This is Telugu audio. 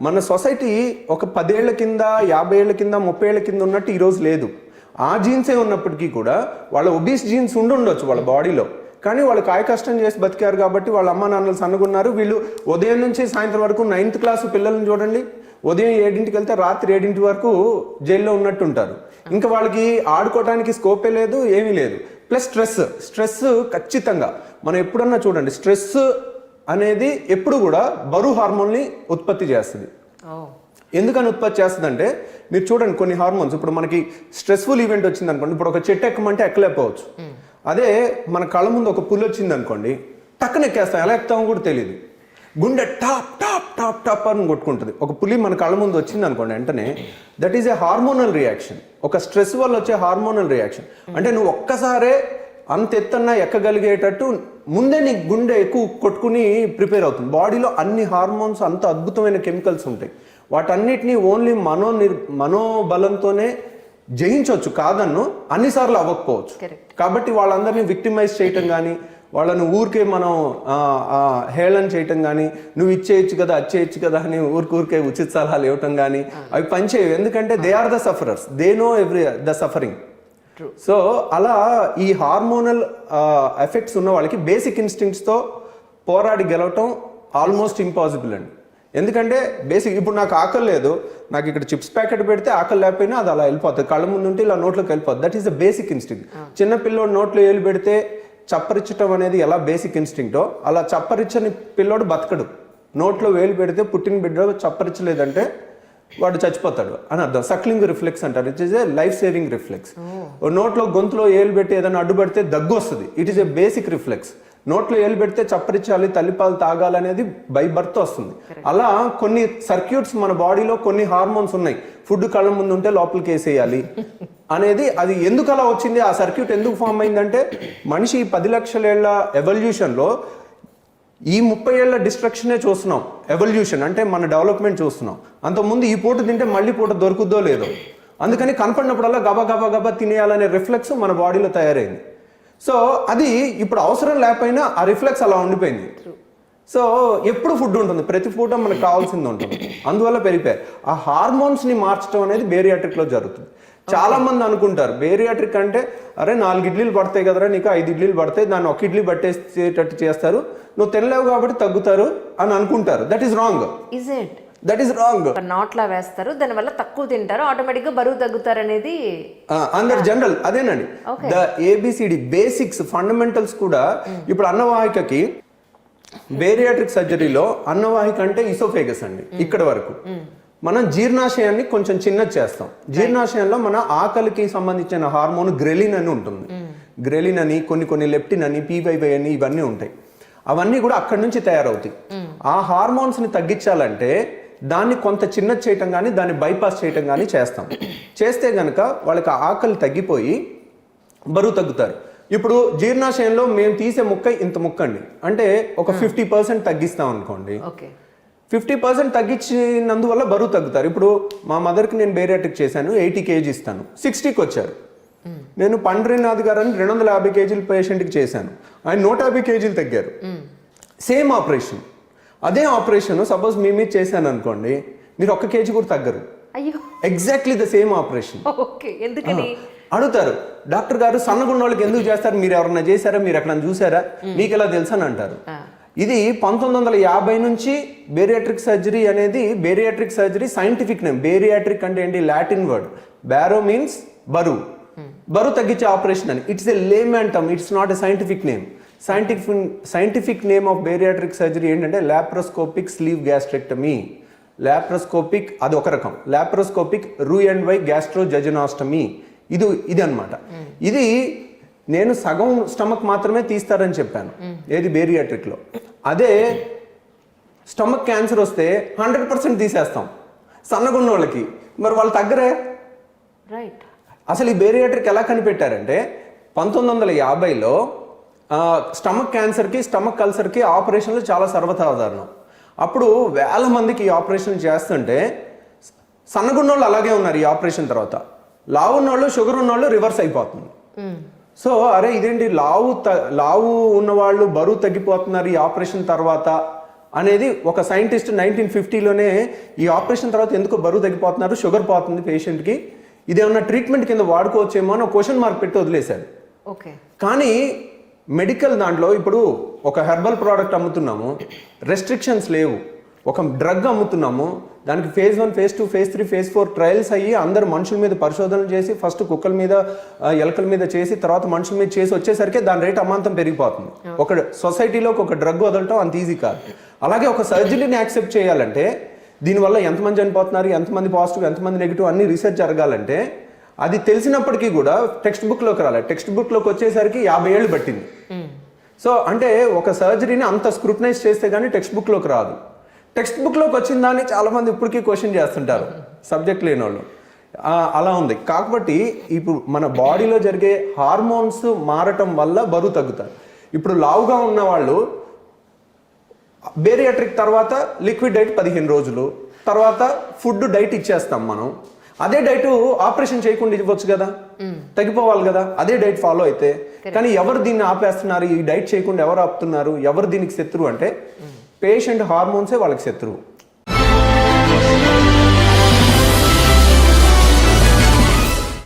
మన సొసైటీ ఒక 10 ఏళ్ల కింద 50 ఏళ్ల కింద 30 ఏళ్ల కింద ఉన్నట్టు ఈరోజు లేదు. ఆ జీన్సే ఉన్నప్పటికీ కూడా వాళ్ళ ఒబీస్ జీన్స్ ఉండొచ్చు వాళ్ళ బాడీలో, కానీ వాళ్ళు కాయ కష్టం చేసి బతికారు కాబట్టి వాళ్ళ అమ్మ నాన్నలు సన్నగున్నారు. వీళ్ళు ఉదయం నుంచి సాయంత్రం వరకు 9th క్లాస్ పిల్లల్ని చూడండి, ఉదయం 7ంటికి వెళ్తే రాత్రి 7 వరకు జైల్లో ఉన్నట్టు ఉంటారు. ఇంకా వాళ్ళకి ఆడుకోవడానికి స్కోపే లేదు, ఏమీ లేదు. ప్లస్ స్ట్రెస్ ఖచ్చితంగా మనం ఎప్పుడన్నా చూడండి, స్ట్రెస్ అనేది ఎప్పుడు కూడా బరువు హార్మోన్ని ఉత్పత్తి చేస్తుంది. ఎందుకని ఉత్పత్తి చేస్తుంది అంటే మీరు చూడండి కొన్ని హార్మోన్స్, ఇప్పుడు మనకి స్ట్రెస్ఫుల్ ఈవెంట్ వచ్చింది అనుకోండి, ఇప్పుడు ఒక చెట్టు ఎక్కమంటే ఎక్కలేకపోవచ్చు. అదే మన కళ్ళ ముందు ఒక పులి వచ్చింది అనుకోండి, టక్కున ఎక్కేస్తాం, ఎలా ఎక్కుతామో కూడా తెలియదు. గుండె టాప్ టాప్ టాప్ టాప్ అని కొట్టుకుంటుంది. ఒక పులి మన కళ్ళ ముందు వచ్చింది అనుకోండి, వెంటనే that is a hormonal reaction, ఒక స్ట్రెస్ వల్ల వచ్చే హార్మోనల్ రియాక్షన్. అంటే నువ్వు ఒక్కసారే అంత ఎత్తన్నా ఎక్కగలిగేటట్టు ముందే నీ గుండె ఎక్కువ కొట్టుకుని ప్రిపేర్ అవుతుంది. బాడీలో అన్ని హార్మోన్స్, అంత అద్భుతమైన కెమికల్స్ ఉంటాయి. వాటన్నిటినీ ఓన్లీ మనోబలంతోనే జయించవచ్చు, కాదన్ను అన్నిసార్లు అవ్వకపోవచ్చు. కాబట్టి వాళ్ళందరినీ విక్టిమైజ్ చేయటం కానీ, వాళ్ళను ఊరికే మనం హేళన చేయటం కానీ, నువ్వు ఇచ్చేయచ్చు కదా అచ్చేయచ్చు కదా అని ఊరికే ఉచిత సలహాలు ఇవ్వటం కానీ అవి పనిచేయవు. ఎందుకంటే they are the sufferers, they know the suffering. So అలా ఈ హార్మోనల్ ఎఫెక్ట్స్ ఉన్న వాళ్ళకి బేసిక్ ఇన్స్టింక్ట్స్తో పోరాడి గెలవటం ఆల్మోస్ట్ ఇంపాసిబుల్ అండి. ఎందుకంటే బేసిక్ ఇప్పుడు నాకు ఆకలి లేదు, నాకు ఇక్కడ చిప్స్ ప్యాకెట్ పెడితే ఆకలి లేకపోయినా అది అలా వెళ్ళిపోతుంది, కళ్ళ ముందు ఉంటే ఇలా నోట్లోకి వెళ్ళిపోతుంది. That is the basic instinct. చిన్న పిల్లోడు నోట్లో ఏలు పెడితే చప్పరిచ్చటం అనేది ఎలా బేసిక్ ఇన్స్టింక్టో, అలా చప్పరిచ్చని పిల్లోడు బతకడు. నోట్లో వేలు పెడితే పుట్టిన బిడ్డ చప్పరిచ్చలేదంటే వాడు చచ్చిపోతాడు అని అర్థం. సక్లింగ్ రిఫ్లెక్స్ అంటారు, it is a life saving reflex. నోట్లో గొంతులో ఏలు పెట్టి ఏదైనా అడ్డుపడితే దగ్గు వస్తుంది, it is a basic reflex. నోట్లో ఏలు పెడితే చప్పరించాలి, తల్లిపాలు తాగాలనేది బై బర్త్ వస్తుంది. అలా కొన్ని సర్క్యూట్స్ మన బాడీలో, కొన్ని హార్మోన్స్ ఉన్నాయి. ఫుడ్ కళ్ళ ముందు ఉంటే లోపలికి వేసేయాలి అనేది, అది ఎందుకు అలా వచ్చింది, ఆ సర్క్యూట్ ఎందుకు ఫామ్ అయిందంటే మనిషి 10 లక్షల ఏళ్ల ఎవల్యూషన్లో ఈ 30 ఏళ్ల డిస్ట్రక్షనే చూస్తున్నాం. ఎవల్యూషన్ అంటే మన డెవలప్మెంట్ చూస్తున్నాం. అంతకుముందు ఈ పూట తింటే మళ్ళీ పూట దొరుకుద్దో లేదో, అందుకని కనపడినప్పుడల్లా గబా తినేయాలనే రిఫ్లెక్స్ మన బాడీలో తయారైంది. సో అది ఇప్పుడు అవసరం లేకపోయినా ఆ రిఫ్లెక్స్ అలా ఉండిపోయింది. సో ఎప్పుడు ఫుడ్ ఉంటుంది, ప్రతి పూట మనకు కావాల్సింది ఉంటుంది, అందువల్ల పెరిగిపోయారు. ఆ హార్మోన్స్ని మార్చడం అనేది బేరియాట్రిక్లో జరుగుతుంది. చాలా మంది అనుకుంటారు బేరియాట్రిక్ అంటే అరే 4 ఇడ్లీలు పడతాయి కదరా నీకు, 5 ఇడ్లీలు పడతాయి, దాన్ని 1 ఇడ్లీ పట్టేసేటట్టు చేస్తారు, నువ్వు తినలేవు కాబట్టి తగ్గుతారు అని అనుకుంటారు. That is wrong. That is wrong. నాట్లా వేస్తారు, దానివల్ల తక్కువ తింటారు, ఆటోమేటిక్ గా బరువు తగ్గుతారు అనేది అందరు జనరల్ అదేనండి. ద ఏబిసిడి బేసిక్స్ ఫండమెంటల్స్ కూడా. ఇప్పుడు అన్నవాహికకి బేరియాట్రిక్ సర్జరీలో అన్నవాహిక అంటే ఇసోఫేగస్ అండి, ఇక్కడ వరకు. మనం జీర్ణాశయాన్ని కొంచెం చిన్నది చేస్తాం. జీర్ణాశయంలో మన ఆకలికి సంబంధించిన హార్మోన్ గ్రెలిన్ అని ఉంటుంది. గ్రెలిన్ అని, కొన్ని లెప్టిన్ అని, PYY అని ఇవన్నీ ఉంటాయి. అవన్నీ కూడా అక్కడి నుంచి తయారవుతాయి. ఆ హార్మోన్స్ని తగ్గించాలంటే దాన్ని కొంత చిన్నది చేయటం కానీ, దాన్ని బైపాస్ చేయటం కానీ చేస్తాం. చేస్తే కనుక వాళ్ళకి ఆకలి తగ్గిపోయి బరువు తగ్గుతారు. ఇప్పుడు జీర్ణాశయంలో మేము తీసే ముక్క ఇంత ముక్క అండి, అంటే ఒక 50% తగ్గిస్తాం అనుకోండి. 50% తగ్గించినందువల్ల బరువు తగ్గుతారు. ఇప్పుడు మా మదర్కి నేను బేరియాట్రిక్ చేశాను, 80 kg ఇస్తాను, 60కి వచ్చారు. నేను పండ్రీనాథ్ గారు అని 250 kg పేషెంట్కి చేశాను, ఆయన 150 kg తగ్గారు. Same operation. అదే ఆపరేషన్ సపోజ్ మీ మీద చేశాను అనుకోండి, మీరు 1 kg కూడా తగ్గరు. Exactly the same operation. అడుగుతారు డాక్టర్ గారు సన్నగున్న వాళ్ళకి ఎందుకు చేస్తారు, మీరు ఎవరన్నా చేశారా, మీరు ఎక్కడ చూసారా, మీకు ఎలా తెలుసు అని అంటారు. ఇది 1950 నుంచి బేరియాట్రిక్ సర్జరీ అనేది, bariatric surgery scientific name. Bariatric అంటే ఏంటి, లాటిన్ వర్డ్. బ్యారో మీన్స్ బరువు, బరువు తగ్గించే ఆపరేషన్ అని. It's a layman term, it's not a scientific name. Scientific name of bariatric surgery ఏంటంటే లాప్రోస్కోపిక్ స్లీవ్ గ్యాస్ట్రెక్టమీ. లాప్రోస్కోపిక్ అది ఒక రకం, లాప్రోస్కోపిక్ Roux-en-Y గ్యాస్ట్రోజెజనాస్టమీ ఇది అనమాట. ఇది నేను సగం స్టమక్ మాత్రమే తీస్తారని చెప్పాను, ఏది బేరియాట్రిక్లో. అదే స్టమక్ క్యాన్సర్ వస్తే 100% తీసేస్తాం సన్నగున్న వాళ్ళకి, మరి వాళ్ళు తగ్గరే. అసలు ఈ బేరియాట్రిక్ ఎలా కనిపెట్టారంటే 1950లో స్టమక్ క్యాన్సర్కి, స్టమక్ అల్సర్కి ఆపరేషన్లు చాలా సర్వసాధారణం. అప్పుడు వేల మందికి ఈ ఆపరేషన్ చేస్తుంటే సన్నగున్న వాళ్ళు అలాగే ఉన్నారు. ఈ ఆపరేషన్ తర్వాత లావు ఉన్నవాళ్ళు, షుగర్ ఉన్నవాళ్ళు రివర్స్ అయిపోతుంది. సో అరే ఇదేంటి లావు ఉన్నవాళ్ళు బరువు తగ్గిపోతున్నారు ఈ ఆపరేషన్ తర్వాత అనేది ఒక సైంటిస్ట్ 1950లోనే ఈ ఆపరేషన్ తర్వాత ఎందుకో బరువు తగ్గిపోతున్నారు, షుగర్ పోతుంది పేషెంట్కి, ఇదేమన్నా ట్రీట్మెంట్ కింద వాడుకోవచ్చేమో అని ఒక క్వశ్చన్ మార్క్ పెట్టి వదిలేశాడు. ఓకే. కానీ మెడికల్ దాంట్లో ఇప్పుడు ఒక హెర్బల్ ప్రోడక్ట్ అమ్ముతున్నాము, రెస్ట్రిక్షన్స్ లేవు. ఒక డ్రగ్ అమ్ముతున్నాము, దానికి phase 1, phase 2, phase 3, phase 4 trials అయ్యి అందరు మనుషుల మీద పరిశోధనలు చేసి ఫస్ట్ కుక్కల మీద ఎలకల మీద చేసి తర్వాత మనుషుల మీద చేసి వచ్చేసరికి దాని రేట్ అమాంతం పెరిగిపోతుంది. ఒక సొసైటీలోకి ఒక డ్రగ్ వదలటం అంత ఈజీ కాదు. అలాగే ఒక సర్జరీని యాక్సెప్ట్ చేయాలంటే దీనివల్ల ఎంతమంది చనిపోతున్నారు, ఎంతమంది పాజిటివ్, ఎంతమంది నెగిటివ్ అన్ని రీసెర్చ్ జరగాలంటే అది తెలిసినప్పటికీ కూడా టెక్స్ట్ బుక్లోకి రాలేదు. టెక్స్ట్ బుక్లోకి వచ్చేసరికి 50 ఏళ్ళు పట్టింది. సో అంటే ఒక సర్జరీని అంత స్క్రూటనైజ్ చేస్తే కానీ టెక్స్ట్ బుక్లోకి రాదు. టెక్స్ట్ బుక్లోకి వచ్చిన దాన్ని చాలామంది ఇప్పటికీ క్వశ్చన్ చేస్తుంటారు సబ్జెక్ట్ లేని వాళ్ళు. అలా ఉంది. కాబట్టి ఇప్పుడు మన బాడీలో జరిగే హార్మోన్స్ మారటం వల్ల బరువు తగ్గుతారు. ఇప్పుడు లావుగా ఉన్న వాళ్ళు బేరియాట్రిక్ తర్వాత లిక్విడ్ డైట్ 15 రోజులు తర్వాత ఫుడ్ డైట్ ఇచ్చేస్తాం మనం. అదే డైట్ ఆపరేషన్ చేయకుండా ఇవ్వచ్చు కదా, తగ్గిపోవాలి కదా అదే డైట్ ఫాలో అయితే. కానీ ఎవరు దీన్ని ఆపేస్తున్నారు, ఈ డైట్ చేయకుండా ఎవరు ఆపుతున్నారు, ఎవరు దీనికి శత్రువు అంటే పేషెంట్ హార్మోన్సే వాళ్ళకి శత్రువు.